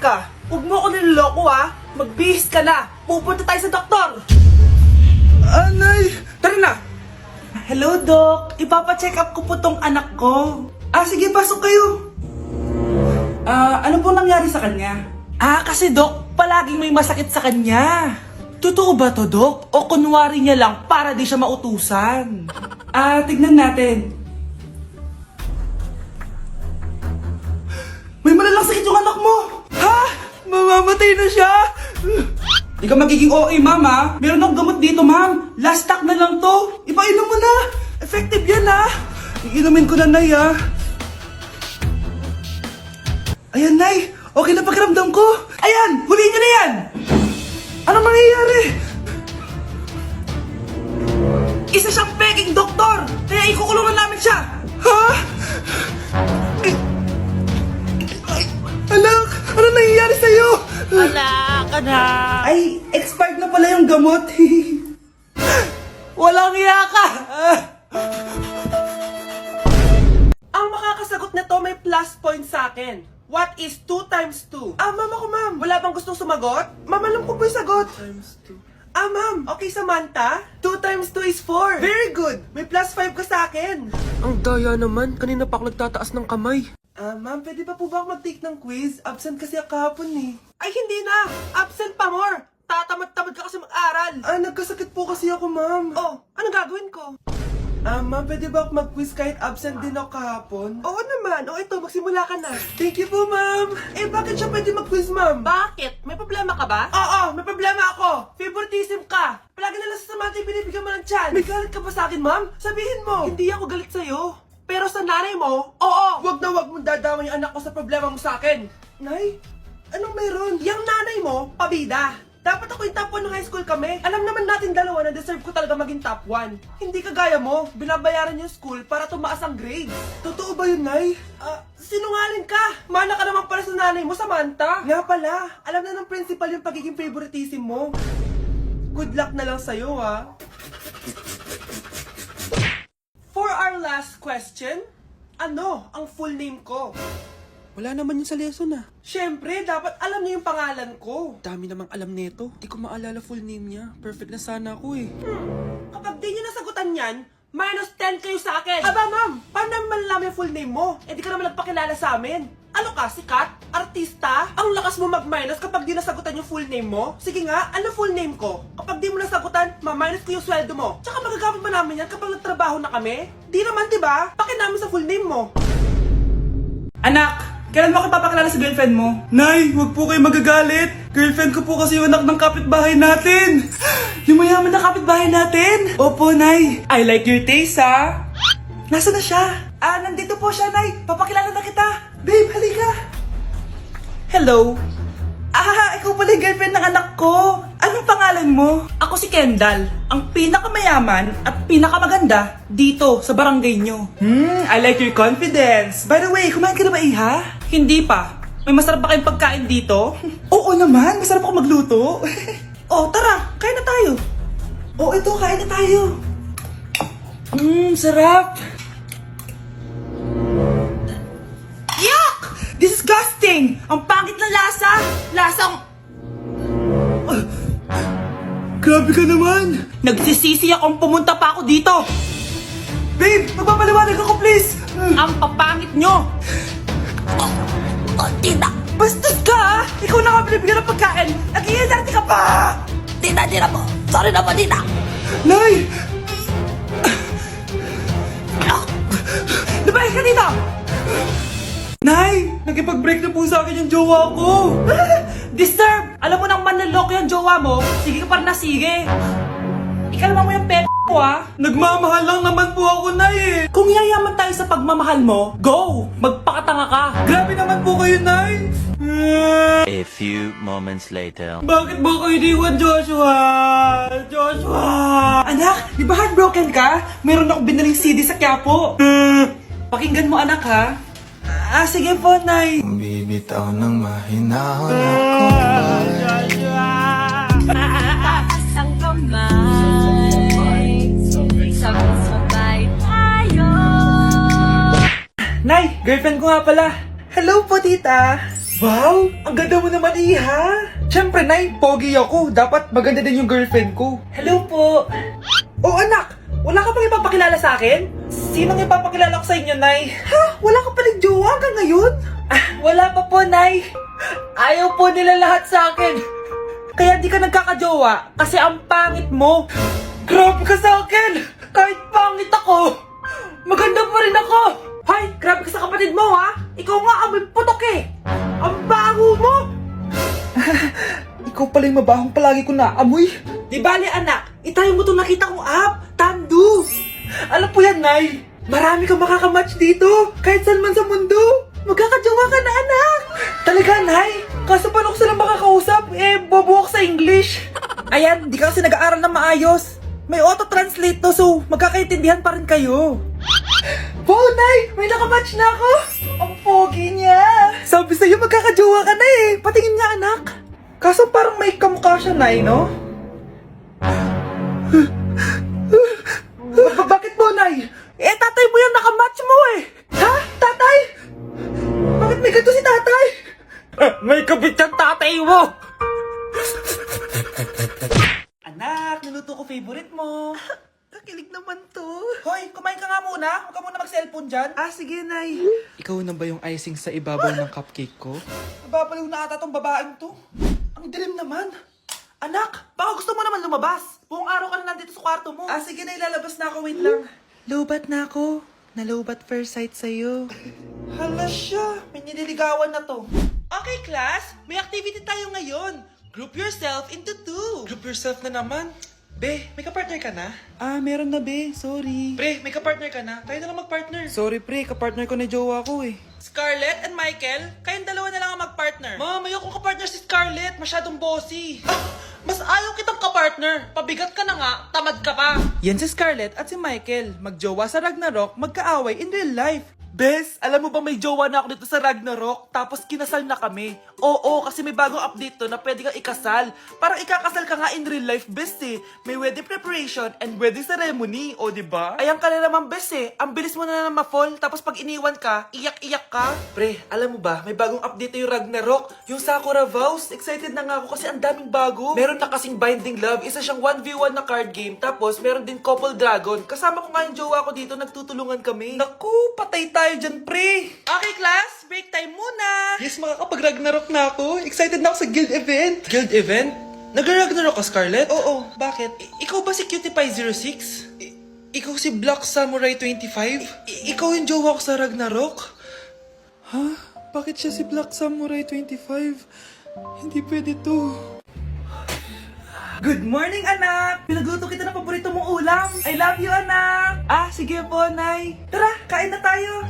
ka. Huwag mo ako niloloko ha. Magbihis ka na. Pupunta tayo sa doktor. Nay! Tara na. Hello, Doc. Ipapa-check up ko po tong anak ko. Sige, pasok kayo. Ano po nangyari sa kanya? Kasi Doc, palaging may masakit sa kanya. Totoo ba to, Doc? O kunwari niya lang para di siya mautusan? Tignan natin. May malalang sakit yung anak mo! Ha? Mamamatay na siya? Di ka magiging okay, ma'am ha? Meron akong gamot dito, ma'am. Last stock na lang to. Ipainom mo na. Effective yan, ha? Iinumin ko na, Nay, ha? Ayan, Nay. Okay na pakiramdam ko. Ayan, huliin niyo na yan. Anong mangyayari? Isa siyang peking doktor! Kaya ikukulong na namin siya! Ha? Anak, ano nangyayari sa'yo? Ay, expired na pala yung gamot. Walang iya ka. Ang makakasagot nito may plus point sa akin. What is 2 times 2? Ma'am ako, ma'am. Wala bang gustong sumagot? Ma'am, alam ko po yung sagot. 2 times 2. Ma'am. Okay, Samantha. 2 times 2 is 4. Very good. May plus 5 ka sa akin. Ang daya naman. Kanina pa ako nagtataas ng kamay. Ma'am, pwede pa po ba ako mag-take ng quiz? Absent kasi ako kahapon eh. Ay, hindi na! Absent pa more! Tatamad-tamad ka kasi mag-aral. Nagkasakit po kasi ako, ma'am. Oh, anong gagawin ko? Ma'am, pwede ba ako mag-quiz kahit absent din ako kahapon? Oo naman. Ito, magsimula ka na. Thank you po, ma'am. Bakit siya pwede mag-quiz, ma'am? Bakit? May problema ka ba? Oo, may problema ako. Favoritism ka. Palagi na lang sa Samantha yung binibigyan mo ng chance. May galit ka ba sa akin, ma'am? Sabihin mo. Hindi ako galit sa'yo. Pero sa nanay mo, oo! Wag na wag mong dadama yung anak ko sa problema mo sa akin. Nay, anong meron? Yang nanay mo, pabida. Dapat ako yung top 1 ng high school kami. Alam naman natin dalawa na deserve ko talaga maging top 1. Hindi kagaya mo, binabayaran yung school para tumaas ang grade. Totoo ba yun, Nay? Sinungaling ka! Mana ka naman para sa nanay mo, Samantha. Nga pala, alam na ng principal yung pagiging favoritism mo. Good luck na lang sa'yo, ha? For our last question, ano ang full name ko? Wala naman yun sa lesson, ah. Siyempre, dapat alam niyo yung pangalan ko. Dami namang alam nito. Di ko maalala full name niya. Perfect na sana ako, eh. Kapag di niyo nasagutan yan, minus 10 kayo sa akin. Aba, ma'am, paano namin malalaman yung full name mo? Di ka naman nagpakilala sa amin. Ano ka, sikat? Artista? Ang lakas mo mag-minus kapag di nasagutan yung full name mo? Sige nga, ano full name ko? Kapag di mo nasagutan, ma-minus ko yung sweldo mo. Tsaka magagamit ba namin yan kapag nagtrabaho na kami? Di naman, diba? Pakinamin sa full name mo. Anak, kailan mo ako papakilala sa girlfriend mo? Nay, wag po kayo magagalit. Girlfriend ko po kasi yung anak ng kapitbahay natin. Yung mayaman na kapitbahay natin. Opo, Nay. I like your taste, ha? Nasaan na siya? Nandito po siya, Nay. Papakilala na kita. Babe, halika. Hello. Ikaw pala yung girlfriend ng anak ko. Anong pangalan mo? Ako si Kendall, ang pinakamayaman at pinakamaganda dito sa barangay nyo. I like your confidence. By the way, kumain ka na ba, Iha? Hindi pa. May masarap ba kayong pagkain dito? Oo naman, masarap ako magluto. Tara, kain na tayo. Ito, kain na tayo. Sarap. Yuck! Disgusting! Ang pangit na lasa! Lasang... Grabe ka naman. Nagsisisi akong pumunta pa ako dito! Babe, magpapaliwanag ako, please. Ang papangit nyo! Tita! Bastos ka, ha? Ikaw na nga binibigyan ng pagkain! Nag-iinarte ka pa! Tita, tita po! Sorry na po, tita! Nay! Lumayas ka dito! Nay! Nakipag-break na po sa akin yung jowa ko. Disturb! Alam mo nang manloloko yung jowa mo, sige ka pa rin na sige! Ikalma mo yung ko, ha? Nagmamahal lang naman po ako, Nay, eh. Kung yayaman tayo sa pagmamahal mo, go! Magpakatanga ka! Grabe naman po kayo, Nay. A few moments later. Bakit mo ko iniwan, Joshua? Joshua! Anak, di ba heartbroken ka? Meron akong binaling CD sa Quiapo. Pakinggan mo, anak, ha? Sige po, Nay. Bibitaw ng mahinahon ako Taas ang kamay, sabay-sabay tayo. Nay, girlfriend ko nga pala. Hello po, tita. Wow! Ang ganda mo naman, Iha! Siyempre, Nay, pogi ako. Dapat maganda din yung girlfriend ko. Hello po! Oh, anak! Wala ka pang ipapakilala sa akin? Sinong ipapakilala ko sa inyo, Nay? Ha? Wala ka palang jowa hanggang ngayon? Ah, wala pa po, Nay. Ayaw po nila lahat sa akin. Kaya di ka nagkakajowa kasi ang pangit mo. Grabe ka sa akin! Kahit pangit ako, maganda pa rin ako! Hay! Grabe ka sa kapatid mo, ha? Ikaw nga amoy putok eh! Ang baho mo! Ikaw pala yung mabahong palagi ko naamoy. Di bali, anak, itayo mo itong nakita kong app, Tandu. Alam po yan, Nay. Marami kang makakamatch dito, kahit saan man sa mundo. Magkakajowa ka na, anak. Talaga, Nay? Kaso paano ko silang makakausap? Bobo ako sa English. Ayan, di ka kasi nag-aaral na maayos. May auto-translate to, so magkakaintindihan pa rin kayo. Wow, Nay! May nakamatch na ako! Ang pogi niya! Sabi sa'yo, magkakajowa ka na eh! Patingin nga, anak! Kaso parang may kamukha siya, Nay, no? Bakit po, Nay? Tatay mo yung nakamatch mo eh! Ha? Tatay? Bakit may ganito si tatay? May kabit yung tatay mo! Anak, niluto ko favorite mo. Kakilig naman to. Hoy, kumain ka nga muna. Huwag ka muna mag-cellphone dyan. Ah, sige, Nay. Ikaw na ba yung icing sa ibabaw ng cupcake ko? Nababaliw na ata tong babaeng to. Ang dilim naman. Anak, baka gusto mo naman lumabas. Buong araw ka na nandito sa kwarto mo. Ah, sige na, ilalabas na ako. Wait lang. Lobat na ako. Nalobat first sight sa'yo. Hala siya. May nililigawan na to. Okay, class. May activity tayo ngayon. Group yourself into 2. Group yourself na naman? Be, may kapartner ka na? Ah, meron na, Be. Sorry. Pre, may kapartner ka na? Tayo na lang magpartner. Sorry, pre. Kapartner ko na jowa ko eh. Scarlett and Michael, kayong dalawa na lang ang magpartner. Ma'am, ayoko kapartner si Scarlett. Masyadong bossy. Ah, mas ayaw kitang kapartner. Pabigat ka na nga, tamad ka pa. Yan si Scarlett at si Michael. Magjowa sa Ragnarok, magkaaway in real life. Bes, alam mo ba may jowa na ako dito sa Ragnarok? Tapos kinasal na kami. Oo, kasi may bagong update to na pwede kang ikasal. Parang ikakasal ka nga in real life, bes eh. May wedding preparation and wedding ceremony, o diba? Ayan ka na naman, bes eh. Ang bilis mo na ma-fall, tapos pag iniwan ka, iyak-iyak ka. Pre, alam mo ba, may bagong update yung Ragnarok. Yung Sakura Vows. Excited na nga ako kasi ang daming bago. Meron na kasing Binding Love, isa siyang 1v1 na card game. Tapos meron din Couple Dragon. Kasama ko nga yung jowa ko dito, nagtutulungan kami. Naku, patay tayo dyan, pre. Okay, class, break time muna. Yes, makakapag-Ragnarok na ako. Excited na ako sa guild event. Guild event? Nag-Ragnarok ka, Scarlett? Oo, bakit? Ikaw ba si Cutie Pie 06? Ikaw si Black Samurai 25? Ikaw yung jowa ko sa Ragnarok? Ha? Bakit siya si Black Samurai 25? Hindi pwede to. Good morning, anak! Pinagluto kita ng paborito mong ulam. I love you, anak! Ah, sige po, Nay. Tara, kain na tayo.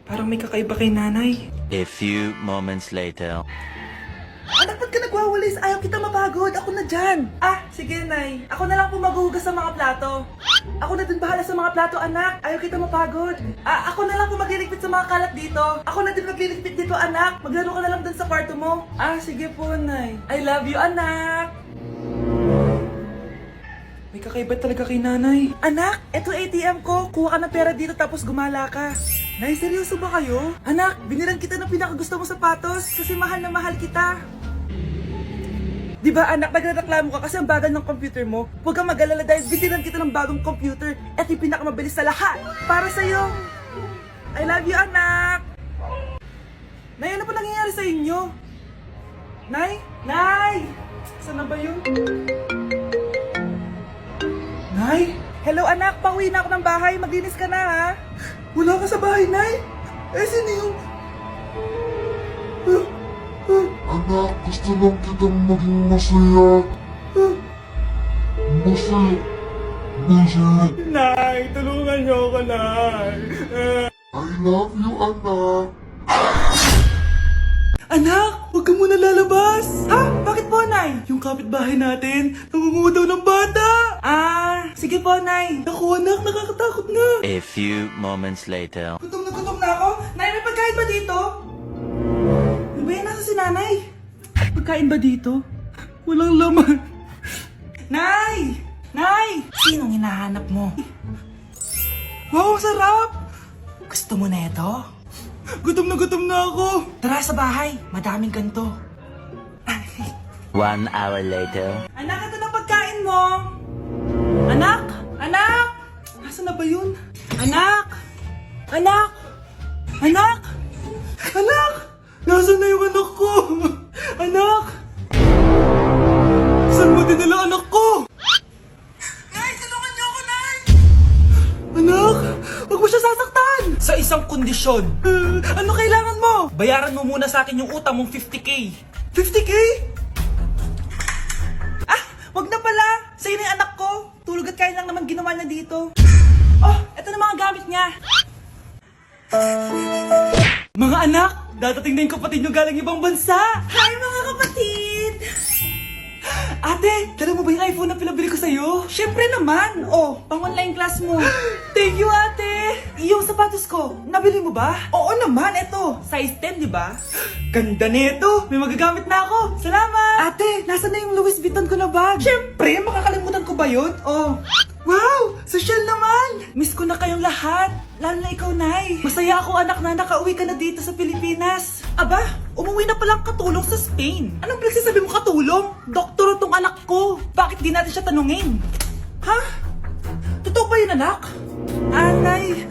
Parang may kakaiba kay Nanay. A few moments later. Anak, ba't ka nagwawalis? Ayaw kita mapagod. Ako na dyan. Ah, sige, Nay. Ako na lang po maghuhugas sa mga plato. Ako na din bahala sa mga plato, anak. Ayaw kita mapagod. Ah, ako na lang po magliligpit sa mga kalat dito. Ako na din magliligpit dito, anak. Maglaro ka na lang dun sa kwarto mo. Ah, sige po, Nay. I love you, anak. May kakaiba talaga kay Nanay. Anak, eto ATM ko. Kuha ka ng pera dito tapos gumala ka. Nay, seryoso ba kayo? Anak, binilan kita ng pinakagusto mong sapatos kasi mahal na mahal kita. Di ba anak, nagreklamo ka kasi ang bagal ng computer mo? Huwag kang mag-alala dahil binilan kita ng bagong computer at yung pinakamabilis sa lahat. Para sa'yo. I love you, anak. Nay, ano pa nangyayari sa inyo? Nay? Nay! Saan na ba yun? Nay? Hello anak, pauwi na ako ng bahay. Maglinis ka na ha. Wala ka sa bahay, Nay? Sino yung... Anak, gusto lang kitang maging masaya. Masaya. Masaya. Nay, tulungan niyo ako, Nay. I love you, anak. Anak, huwag ka muna lalabas. Ha? Bakit po, Nay? Yung kapitbahay natin, nangungudaw ng bata. Ah, sige po, Nay. Naku, anak, nakakatakot na. A few moments later. Gutom na ako. Nay, may pagkain ba dito? Ano ba yan? Nasa si Nanay? Pagkain ba dito? Walang laman. Nay! Nay! Sinong hinahanap mo? Wow, sarap! Gusto mo na ito? Gutom na ako. Tara sa bahay, madaming ganto. 1 hour later. Anak, ito na pagkain mo. Anak! Anak! Nasaan na ba yun? Anak! Anak! Anak! Anak! Nasaan na yung anak ko? Anak! Saan mo dinala anak ko? Nay, tulungan niyo ako, Nay! Anak! Huwag mo siya sasaktan! Sa isang kondisyon. Ano kailangan mo? Bayaran mo muna sa akin yung utang mong 50k. 50k? Wag na pala! Sa'yo na yung anak ko! Tulog at kain lang naman ginawa niya dito. Oh, eto na mga gamit niya. Mga anak, dadating na yung kapatid niyo galing ibang bansa. Hi mga kapatid! Ate, dala mo ba yung iPhone na pinabili ko sa'yo? Siyempre naman! Oh, pang online class mo. Thank you, ate! Yung sapatos ko, nabili mo ba? Oo naman, eto. Size 10, di ba? Ganda nito! May magagamit na ako! Salamat! Ate, nasa na yung Louis Vuitton ko na bag? Siyempre, makakalimutan ko ba yun? Oh. Wow! Social naman! Miss ko na kayong lahat. Lalo na ikaw, Nay. Masaya ako, anak, na nakauwi ka na dito sa Pilipinas. Aba, umuwi na palang katulong sa Spain. Anong pinagsasabi mo katulong? Doktor tong anak ko. Bakit di natin siya tanungin? Ha? Totoo ba yun, anak? Nay.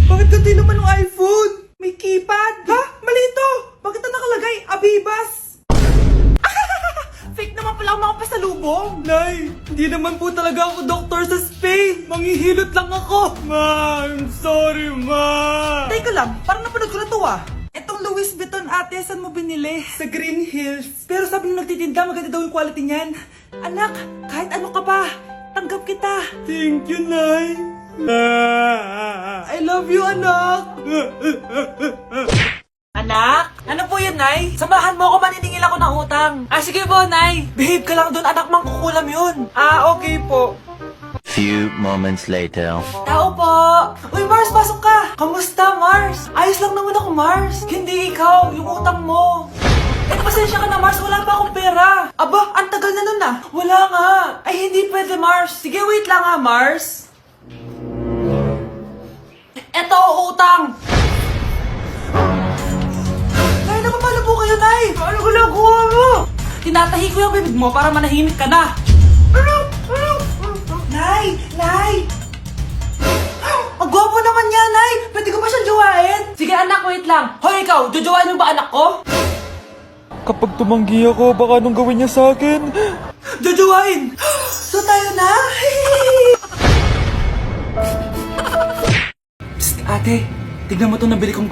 Bakit ganti naman ng iPhone? May keypad. Ha? Mali ito. Bakit na nakalagay? Abibas. Fake naman pala ang mga pasalubong. Nay, hindi naman po talaga ako doktor sa Spain. Manghihilot lang ako. Ma, I'm sorry, ma. Teka lang, parang napanood ko na to ah. Etong Louis Vuitton ate, saan mo binili? Sa Green Hills. Pero sabi nung nagtitinda, maganda daw yung quality niyan. Anak, kahit ano ka pa, tanggap kita. Thank you, Nay. I love you, anak. Anak? Ano po yun, Nay? Samahan mo ako, maniningil ako ng utang. Sige po, Nay. Behave ka lang doon, anak, mangkukulam yun. Okay po. Few moments later. Tao po! Uy, Mars, pasok ka! Kamusta, Mars? Ayos lang naman ako, Mars. Hindi ikaw, yung utang mo. Pasensya ka na, Mars. Wala pa akong pera. Aba, ang tagal na nun ah. Wala nga. Ay, hindi pwede, Mars. Sige, wait lang ha, Mars. Eto, utang. Nay, naman pala po kayo, Nay. Ano ginagawa mo? Tinatahi ko yung bibig mo para manahimik ka na. Nay! Nay! Ang gwapo naman niya, Nay! Pwede ko ba siyang jowain? Sige anak, wait lang. Hoy ikaw, jojowain mo ba anak ko? Kapag tumanggi ako, baka anong gawin niya sa akin? Jojowain! So tayo na? Psst, ate. Tignan mo itong nabili kong